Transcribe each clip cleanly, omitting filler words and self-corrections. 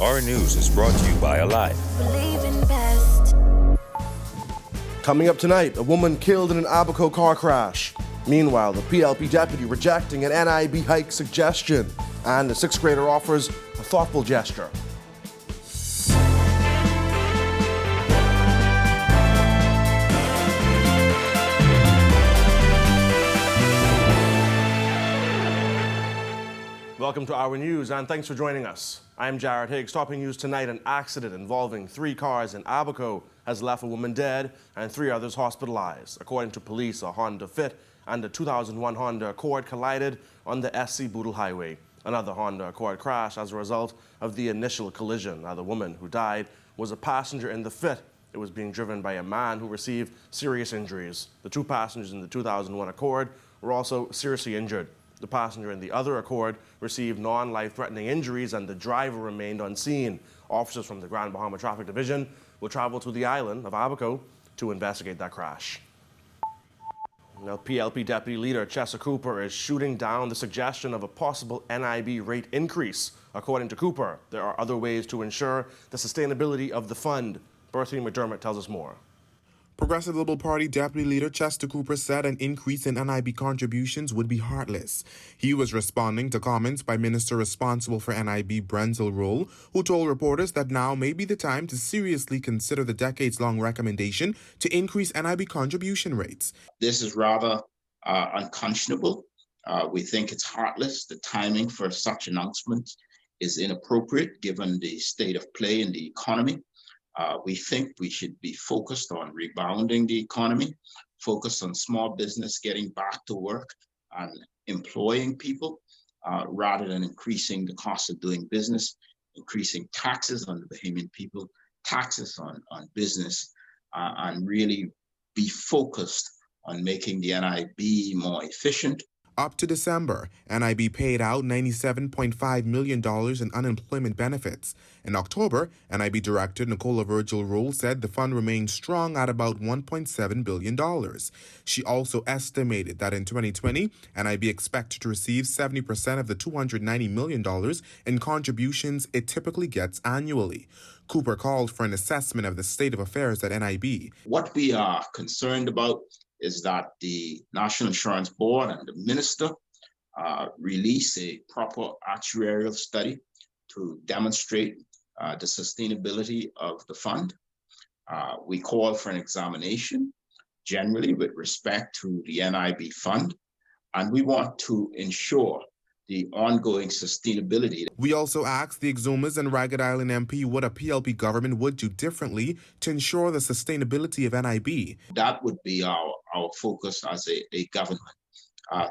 Our News is brought to you by Alive. Believe in best. Coming up tonight, a woman killed in an Abaco car crash. Meanwhile, the PLP deputy rejecting an NIB hike suggestion, and a sixth grader offers a thoughtful gesture. Welcome to Our News, and thanks for joining us. I'm Jared Higgs. Topping news tonight: an accident involving 3 cars in Abaco has left a woman dead and 3 others hospitalized. According to police, a Honda Fit and a 2001 Honda Accord collided on the SC Boodle Highway. Another Honda Accord crashed as a result of the initial collision. Now, the woman who died was a passenger in the Fit. It was being driven by a man who received serious injuries. The 2 passengers in the 2001 Accord were also seriously injured. The passenger in the other Accord received non-life-threatening injuries, and the driver remained on scene. Officers from the Grand Bahama Traffic Division will travel to the island of Abaco to investigate that crash. Now, PLP Deputy Leader Chester Cooper is shooting down the suggestion of a possible NIB rate increase. According to Cooper, there are other ways to ensure the sustainability of the fund. Bertie McDermott tells us more. Progressive Liberal Party Deputy Leader Chester Cooper said an increase in NIB contributions would be heartless. He was responding to comments by Minister responsible for NIB, Brenzel Roll, who told reporters that now may be the time to seriously consider the decades-long recommendation to increase NIB contribution rates. This is rather unconscionable. We think it's heartless. The timing for such announcement is inappropriate given the state of play in the economy. We think we should be focused on rebounding the economy, focused on small business getting back to work and employing people, rather than increasing the cost of doing business, increasing taxes on the Bahamian people, taxes on business, and really be focused on making the NIB more efficient. Up to December, NIB paid out $97.5 million in unemployment benefits. In October, NIB Director Nicola Virgil Roll said the fund remained strong at about $1.7 billion. She also estimated that in 2020, NIB expected to receive 70% of the $290 million in contributions it typically gets annually. Cooper called for an assessment of the state of affairs at NIB. What we are concerned about is that the National Insurance Board and the Minister release a proper actuarial study to demonstrate the sustainability of the fund. We call for an examination generally with respect to the NIB fund, and we want to ensure the ongoing sustainability. We also asked the Exumas and Ragged Island MP what a PLP government would do differently to ensure the sustainability of NIB. That would be our focus as a government,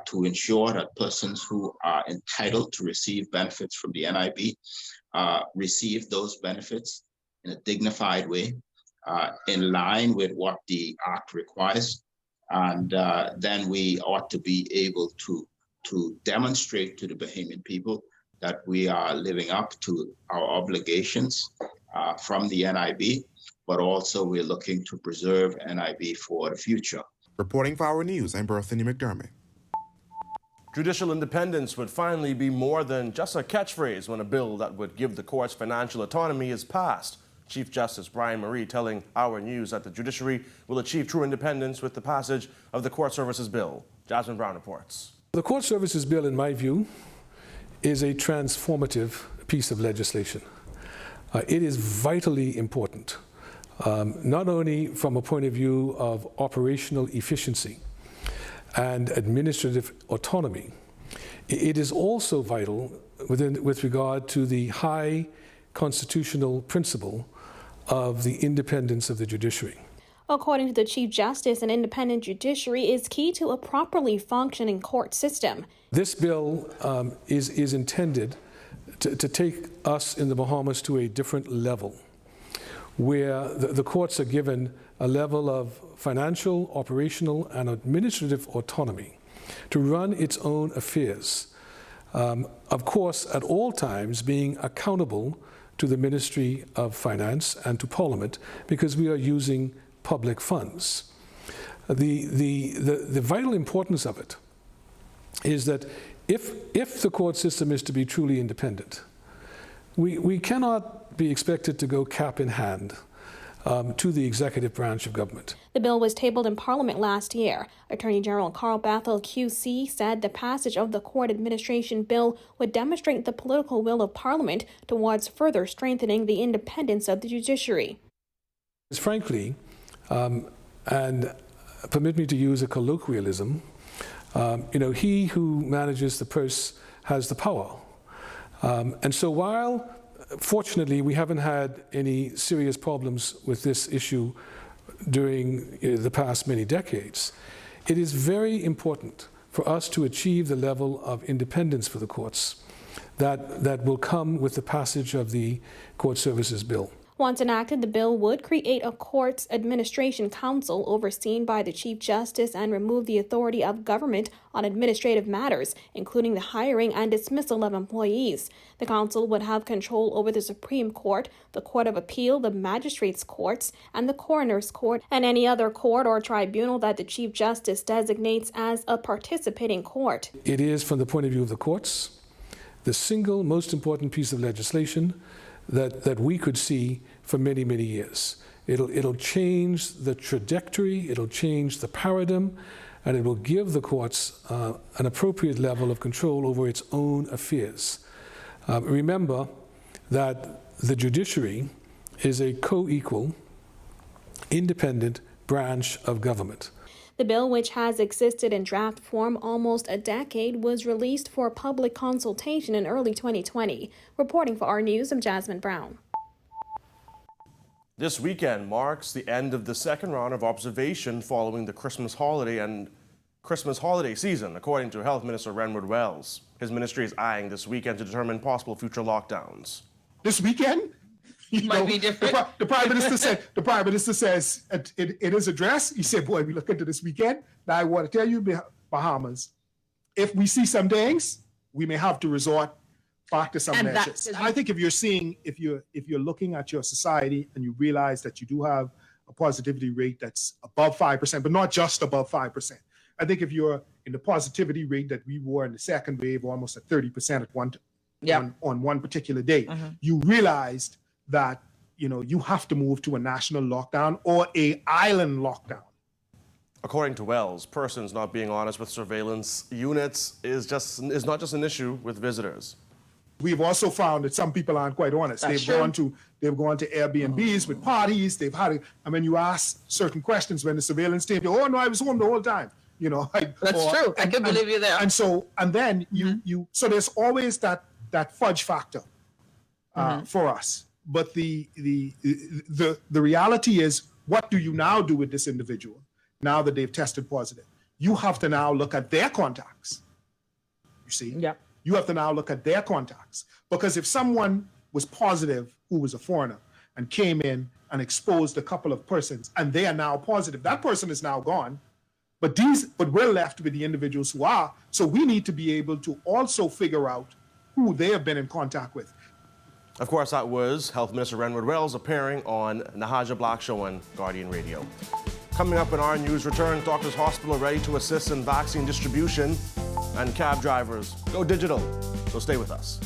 to ensure that persons who are entitled to receive benefits from the NIB receive those benefits in a dignified way, in line with what the Act requires. And then we ought to be able to demonstrate to the Bahamian people that we are living up to our obligations from the NIB, but also we're looking to preserve NIB for the future. Reporting for Our News, I'm Berthany McDermott. Judicial independence would finally be more than just a catchphrase when a bill that would give the courts financial autonomy is passed. Chief Justice Brian Marie telling Our News that the judiciary will achieve true independence with the passage of the Court Services Bill. Jasmine Brown reports. The Court Services Bill, in my view, is a transformative piece of legislation. It is vitally important, not only from a point of view of operational efficiency and administrative autonomy, it is also vital with regard to the high constitutional principle of the independence of the judiciary. According to the Chief Justice, an independent judiciary is key to a properly functioning court system. This bill is intended to take us in the Bahamas to a different level, where the courts are given a level of financial, operational, and administrative autonomy to run its own affairs. Of course, at all times being accountable to the Ministry of Finance and to Parliament, because we are using public funds. The vital importance of it is that if the court system is to be truly independent, we cannot be expected to go cap in hand to the executive branch of government. The bill was tabled in Parliament last year. Attorney General Carl Bethel, QC, said the passage of the court administration bill would demonstrate the political will of Parliament towards further strengthening the independence of the judiciary. Frankly, and permit me to use a colloquialism, he who manages the purse has the power. And so while, fortunately, we haven't had any serious problems with this issue during the past many decades, it is very important for us to achieve the level of independence for the courts that will come with the passage of the Court Services Bill. Once enacted, the bill would create a courts administration council overseen by the Chief Justice and remove the authority of government on administrative matters, including the hiring and dismissal of employees. The council would have control over the Supreme Court, the Court of Appeal, the Magistrates' Courts, and the Coroner's Court, and any other court or tribunal that the Chief Justice designates as a participating court. It is, from the point of view of the courts, the single most important piece of legislation that we could see for many, many years. It'll change the trajectory, it'll change the paradigm, and it will give the courts an appropriate level of control over its own affairs. Remember that the judiciary is a co-equal, independent branch of government. The bill, which has existed in draft form almost a decade, was released for public consultation in early 2020. Reporting for our News, I'm Jasmine Brown. This weekend marks the end of the second round of observation following the Christmas holiday season, according to Health Minister Renward Wells. His ministry is eyeing this weekend to determine possible future lockdowns. This weekend? Might be different. The Prime Minister says in his address, he said, boy, we look into this weekend. Now I want to tell you, Bahamas, if we see some things, we may have to resort back to some measures. I think if you're looking at your society and you realize that you do have a positivity rate that's above 5%, but not just above 5%. I think if you're in the positivity rate that we were in the second wave, almost at 30% on one particular day, you realized that you have to move to a national lockdown or a island lockdown. According to Wells, persons not being honest with surveillance units is not just an issue with visitors. We've also found that some people aren't quite honest. They've gone to Airbnbs with parties. They've had you ask certain questions when the surveillance team, oh no, I was home the whole time. That's true. I can believe you there. So so there's always that fudge factor for us. But the reality is, what do you now do with this individual now that they've tested positive? You have to now look at their contacts. You see? Yeah. You have to now look at their contacts. Because if someone was positive who was a foreigner and came in and exposed a couple of persons and they are now positive, that person is now gone. But we're left with the individuals who are. So we need to be able to also figure out who they have been in contact with. Of course, that was Health Minister Renward Wells appearing on Nahaja Black Show on Guardian Radio. Coming up in our news return, Doctors Hospital ready to assist in vaccine distribution, and cab drivers go digital. So stay with us.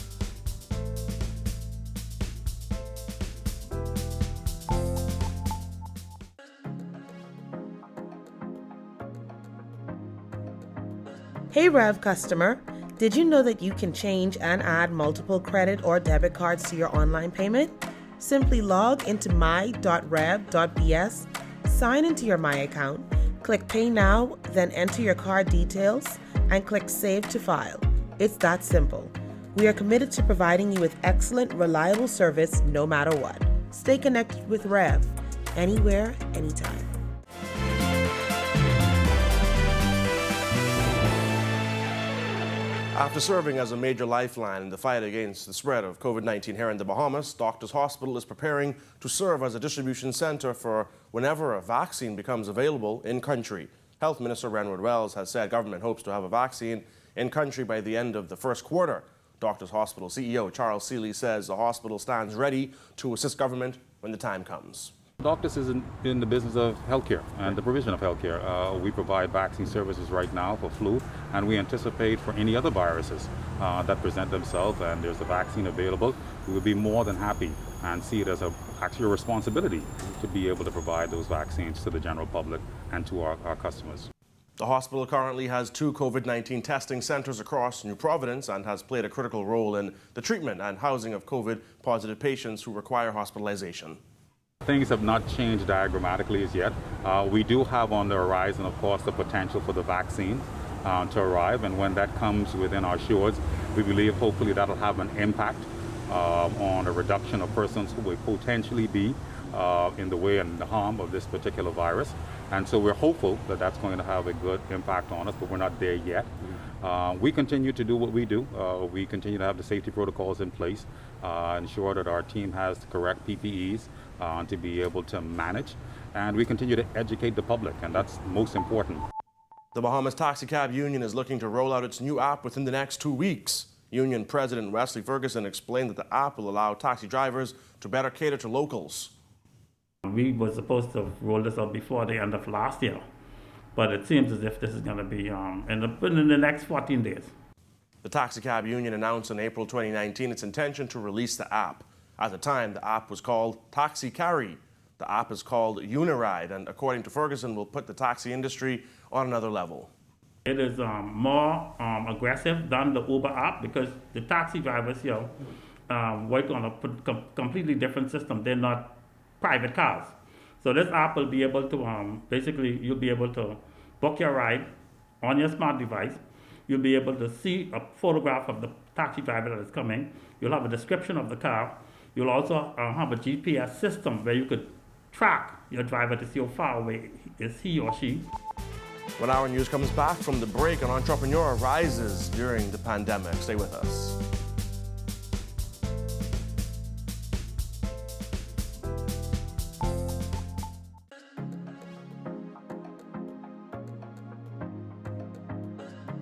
Hey Rev customer, did you know that you can change and add multiple credit or debit cards to your online payment? Simply log into my.rev.bs, sign into your My account, click Pay Now, then enter your card details, and click Save to File. It's that simple. We are committed to providing you with excellent, reliable service no matter what. Stay connected with Rev, anywhere, anytime. After serving as a major lifeline in the fight against the spread of COVID-19 here in the Bahamas, Doctors Hospital is preparing to serve as a distribution center for whenever a vaccine becomes available in country. Health Minister Renward Wells has said government hopes to have a vaccine in country by the end of the first quarter. Doctors Hospital CEO Charles Seeley says the hospital stands ready to assist government when the time comes. Doctors is in the business of healthcare and the provision of healthcare. We provide vaccine services right now for flu, and we anticipate for any other viruses that present themselves, and there's a vaccine available. We would be more than happy and see it as actually a responsibility to be able to provide those vaccines to the general public and to our customers. The hospital currently has 2 COVID-19 testing centers across New Providence and has played a critical role in the treatment and housing of COVID-positive patients who require hospitalization. Things have not changed diagrammatically as yet. We do have on the horizon, of course, the potential for the vaccine to arrive, and when that comes within our shores, we believe hopefully that'll have an impact on a reduction of persons who will potentially be in the way and the harm of this particular virus. And so we're hopeful that that's going to have a good impact on us, but we're not there yet. We continue to do what we do. We continue to have the safety protocols in place, ensure that our team has the correct PPEs to be able to manage, and we continue to educate the public, and that's most important. The Bahamas Taxi Cab Union is looking to roll out its new app within the next 2 weeks. Union President Wesley Ferguson explained that the app will allow taxi drivers to better cater to locals. We were supposed to roll this out before the end of last year, but it seems as if this is going to be in the next 14 days. The Taxi Cab Union announced in April 2019 its intention to release the app. At the time, the app was called Taxi Carry. The app is called Uniride, and according to Ferguson, will put the taxi industry on another level. It is more aggressive than the Uber app because the taxi drivers here work on a completely different system. They're not private cars. So this app will be able to, basically, you'll be able to book your ride on your smart device. You'll be able to see a photograph of the taxi driver that is coming. You'll have a description of the car. You'll also have a GPS system where you could track your driver to see how far away is he or she. When our news comes back from the break, an entrepreneur rises during the pandemic. Stay with us.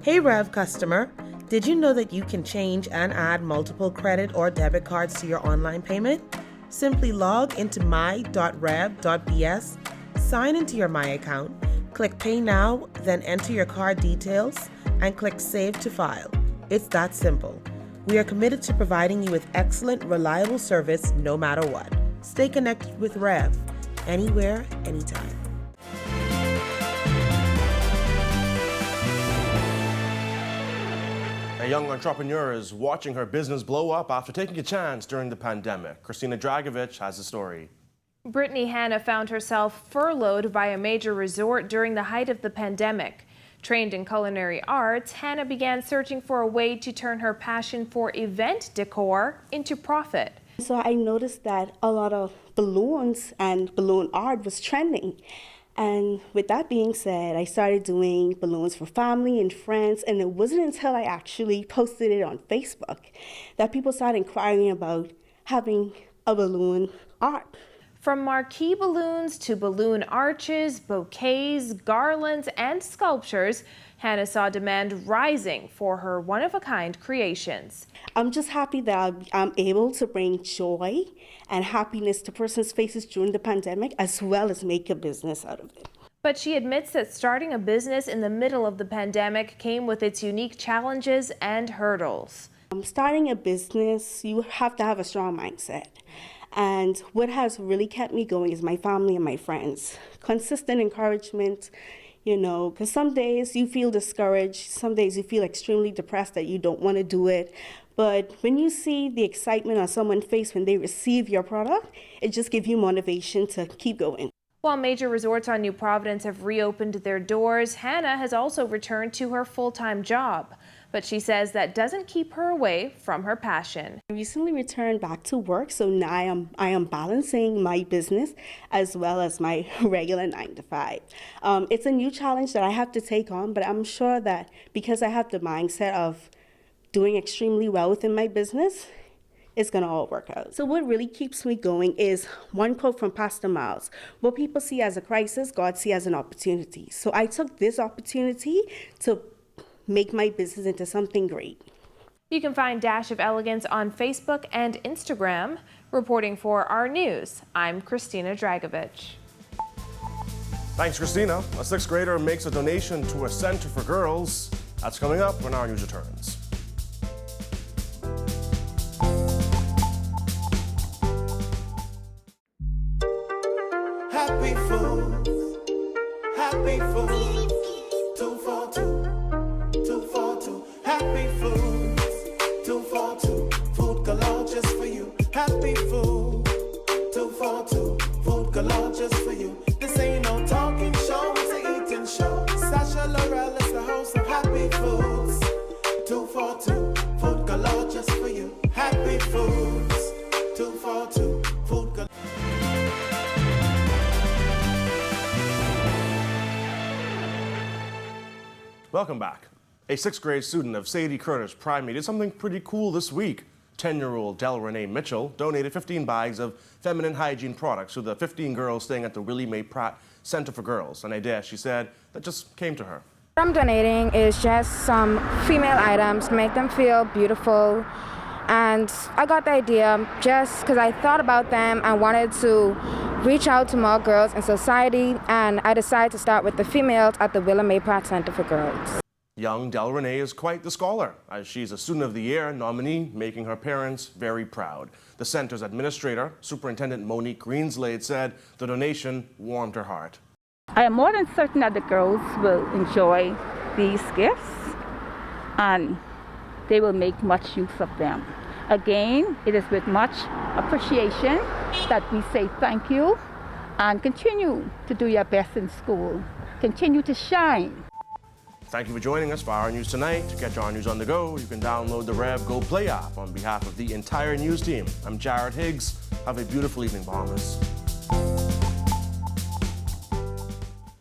Hey Rev customer, did you know that you can change and add multiple credit or debit cards to your online payment? Simply log into my.rev.bs, sign into your My account, click Pay Now, then enter your card details, and click Save to File. It's that simple. We are committed to providing you with excellent, reliable service no matter what. Stay connected with Rev, anywhere, anytime. A young entrepreneur is watching her business blow up after taking a chance during the pandemic. Christina Dragovich has the story. Brittany Hanna found herself furloughed by a major resort during the height of the pandemic. Trained in culinary arts, Hanna began searching for a way to turn her passion for event decor into profit. So I noticed that a lot of balloons and balloon art was trending. And with that being said, I started doing balloons for family and friends, and it wasn't until I actually posted it on Facebook that people started inquiring about having a balloon art. From marquee balloons to balloon arches, bouquets, garlands, and sculptures, Hanna saw demand rising for her one-of-a-kind creations. I'm just happy that I'm able to bring joy and happiness to persons' faces during the pandemic, as well as make a business out of it. But she admits that starting a business in the middle of the pandemic came with its unique challenges and hurdles. Starting a business, you have to have a strong mindset. And what has really kept me going is my family and my friends. Consistent encouragement, you know, because some days you feel discouraged, some days you feel extremely depressed that you don't want to do it. But when you see the excitement on someone's face when they receive your product, it just gives you motivation to keep going. While major resorts on New Providence have reopened their doors, Hanna has also returned to her full-time job. But she says that doesn't keep her away from her passion. I recently returned back to work, so now I am balancing my business as well as my regular 9-to-5. It's a new challenge that I have to take on, but I'm sure that because I have the mindset of doing extremely well within my business, it's going to all work out. So what really keeps me going is one quote from Pastor Miles: what people see as a crisis, God sees as an opportunity. So I took this opportunity to make my business into something great. You can find Dash of Elegance on Facebook and Instagram. Reporting for our news, I'm Christina Dragovich. Thanks, Christina. A sixth grader makes a donation to a center for girls. That's coming up when our news returns. Happy Foods, Happy Foods, 242, 242, Happy Foods, 242, food galore just for you. Happy Food, 242, food galore just for you. This ain't no talking show, it's an eating show. Sasha Laurel is the host of Happy Foods, 242, food galore just for you. Happy Foods, 242, food galore. Welcome back. A sixth grade student of Sadie Curtis Primary did something pretty cool this week. 10-year-old Del Renee Mitchell donated 15 bags of feminine hygiene products to the 15 girls staying at the Willie Mae Pratt Center for Girls, an idea, she said, that just came to her. What I'm donating is just some female items to make them feel beautiful. And I got the idea just because I thought about them and wanted to reach out to more girls in society, and I decided to start with the females at the Willie Mae Pratt Center for Girls. Young Del Renee is quite the scholar, as she's a Student of the Year nominee, making her parents very proud. The center's administrator, Superintendent Monique Greenslade, said the donation warmed her heart. I am more than certain that the girls will enjoy these gifts and they will make much use of them. Again, it is with much appreciation that we say thank you and continue to do your best in school. Continue to shine. Thank you for joining us for Our News Tonight. To catch our news on the go, you can download the Rev Go Play app. On behalf of the entire news team, I'm Jared Higgs. Have a beautiful evening, Bahamas.